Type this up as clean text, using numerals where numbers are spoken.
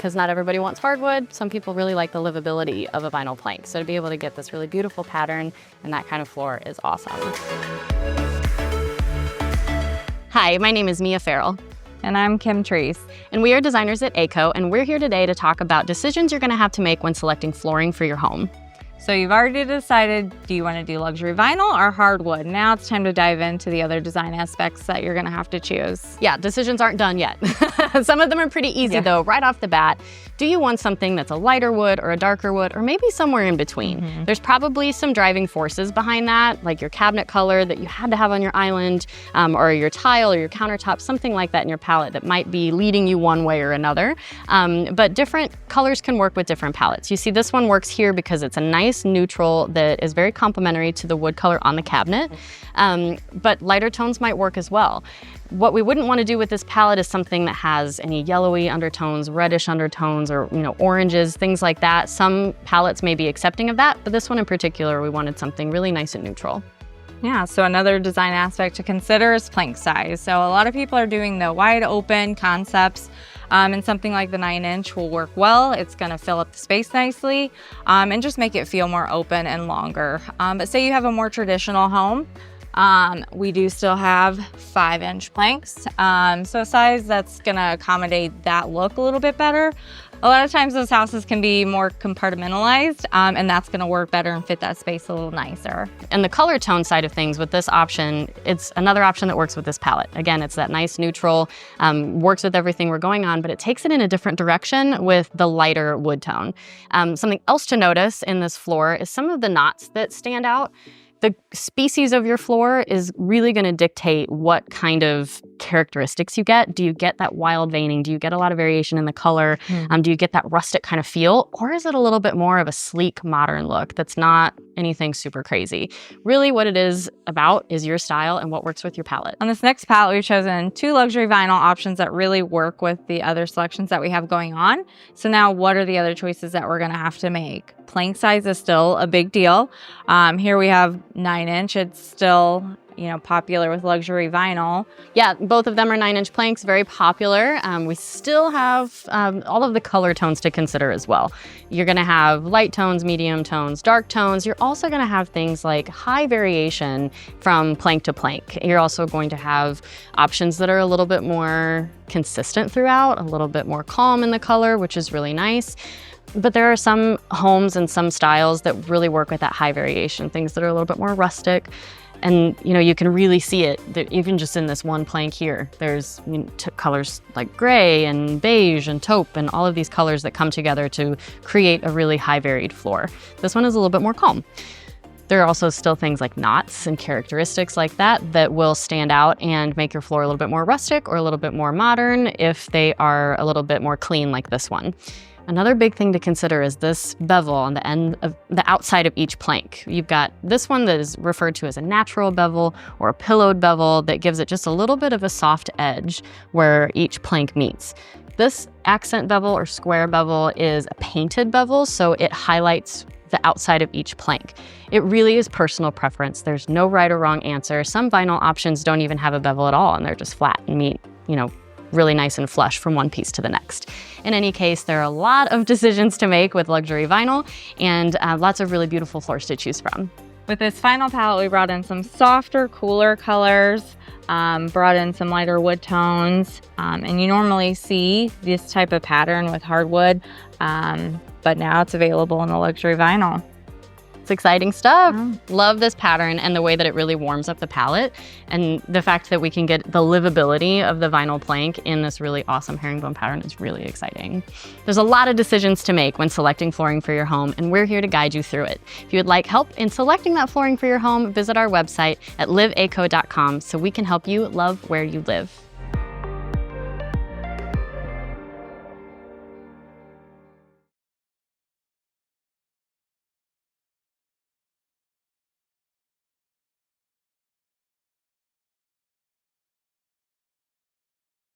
because not everybody wants hardwood. Some people really like the livability of a vinyl plank. So to be able to get this really beautiful pattern and that kind of floor is awesome. Hi, my name is Mia Farrell. And I'm Kim Treese. And we are designers at ACO, and we're here today to talk about decisions you're gonna have to make when selecting flooring for your home. So you've already decided, do you want to do luxury vinyl or hardwood? Now it's time to dive into the other design aspects that you're going to have to choose. Yeah, decisions aren't done yet. Some of them are pretty easy though, right off the bat. Do you want something that's a lighter wood or a darker wood, or maybe somewhere in between? There's probably some driving forces behind that, like your cabinet color that you had to have on your island, or your tile or your countertop, something like that in your palette that might be leading you one way or another. But different colors can work with different palettes. You see this one works here because it's a nice neutral that is very complementary to the wood color on the cabinet, but lighter tones might work as well. What we wouldn't want to do with this palette is something that has any yellowy undertones, reddish undertones, or oranges, things like that. Some palettes may be accepting of that, but this one in particular, we wanted something really nice and neutral. Yeah, so another design aspect to consider is plank size. So a lot of people are doing the wide open concepts, and something like the 9-inch will work well. It's gonna fill up the space nicely, and just make it feel more open and longer. But say you have a more traditional home, we do still have 5-inch planks. So a size that's gonna accommodate that look a little bit better. A lot of times those houses can be more compartmentalized, and that's gonna work better and fit that space a little nicer. And the color tone side of things with this option, it's another option that works with this palette. Again, it's that nice neutral, works with everything we're going on, but it takes it in a different direction with the lighter wood tone. Something else to notice in this floor is some of the knots that stand out. The species of your floor is really going to dictate what kind of characteristics you get. Do you get that wild veining? Do you get a lot of variation in the color? Do you get that rustic kind of feel? Or is it a little bit more of a sleek, modern look that's not anything super crazy? Really what it is about is your style and what works with your palette. On this next palette, we've chosen 2 luxury vinyl options that really work with the other selections that we have going on. So now what are the other choices that we're going to have to make? Plank size is still a big deal. Here we have 9-inch. It's still, popular with luxury vinyl. Yeah, both of them are 9-inch planks, very popular. We still have all of the color tones to consider as well. You're gonna have light tones, medium tones, dark tones. You're also gonna have things like high variation from plank to plank. You're also going to have options that are a little bit more consistent throughout, a little bit more calm in the color, which is really nice. But there are some homes and some styles that really work with that high variation, things that are a little bit more rustic. And you can really see it, even just in this one plank here. There's colors like gray and beige and taupe and all of these colors that come together to create a really high varied floor. This one is a little bit more calm. There are also still things like knots and characteristics like that that will stand out and make your floor a little bit more rustic or a little bit more modern if they are a little bit more clean like this one. Another big thing to consider is this bevel on the end of the outside of each plank. You've got this one that is referred to as a natural bevel or a pillowed bevel that gives it just a little bit of a soft edge where each plank meets. This accent bevel or square bevel is a painted bevel, so it highlights the outside of each plank. It really is personal preference. There's no right or wrong answer. Some vinyl options don't even have a bevel at all and they're just flat and meet, really nice and flush from one piece to the next. In any case, there are a lot of decisions to make with luxury vinyl and lots of really beautiful floors to choose from. With this final palette, we brought in some softer, cooler colors, brought in some lighter wood tones, and you normally see this type of pattern with hardwood, but now it's available in the luxury vinyl. It's exciting stuff. Love this pattern and the way that it really warms up the palette, and the fact that we can get the livability of the vinyl plank in this really awesome herringbone pattern is really exciting. There's a lot of decisions to make when selecting flooring for your home, and we're here to guide you through it. If you would like help in selecting that flooring for your home, visit our website at liveaco.com so we can help you love where you live.